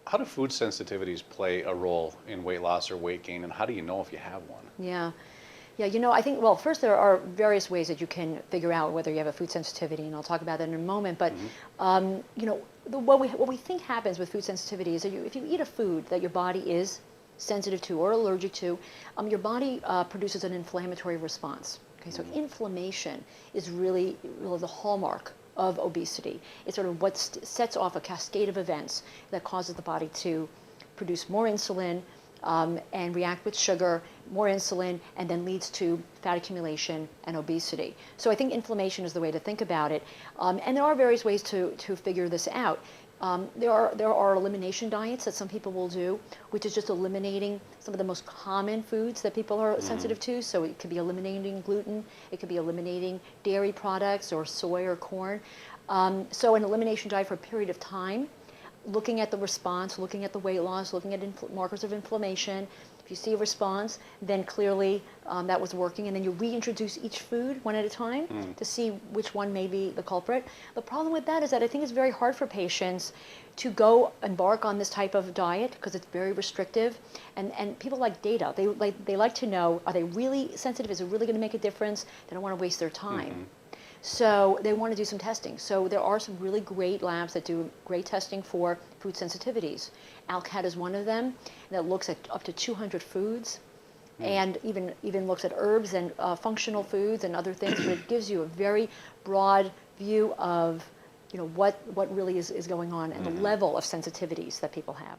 How do food sensitivities play a role in weight loss or weight gain, and how do you know if you have one? Yeah. Yeah, I think, well, first there are various ways that you can figure out whether you have a food sensitivity, and I'll talk about that in a moment. But, Hmm. what we think happens with food sensitivity is that if you eat a food that your body is sensitive to or allergic to, your body produces an inflammatory response. Okay, so inflammation is really the hallmark of obesity. It's sort of what sets off a cascade of events that causes the body to produce more insulin, and react with sugar, more insulin, and then leads to fat accumulation and obesity. So I think inflammation is the way to think about it. And there are various ways to figure this out. There are elimination diets that some people will do, which is just eliminating some of the most common foods that people are sensitive to. So it could be eliminating gluten, it could be eliminating dairy products or soy or corn. So an elimination diet for a period of time, looking at the response, looking at the weight loss, looking at markers of inflammation. If you see a response, then clearly that was working, and then you reintroduce each food one at a time to see which one may be the culprit. The problem with that is that I think it's very hard for patients to go embark on this type of diet because it's very restrictive, and people like data. They like to know, are they really sensitive? Is it really going to make a difference? They don't want to waste their time. So they want to do some testing. So there are some really great labs that do great testing for food sensitivities. ALCAT is one of them that looks at up to 200 foods, and even looks at herbs and functional foods and other things. But it gives you a very broad view of what really is going on and the level of sensitivities that people have.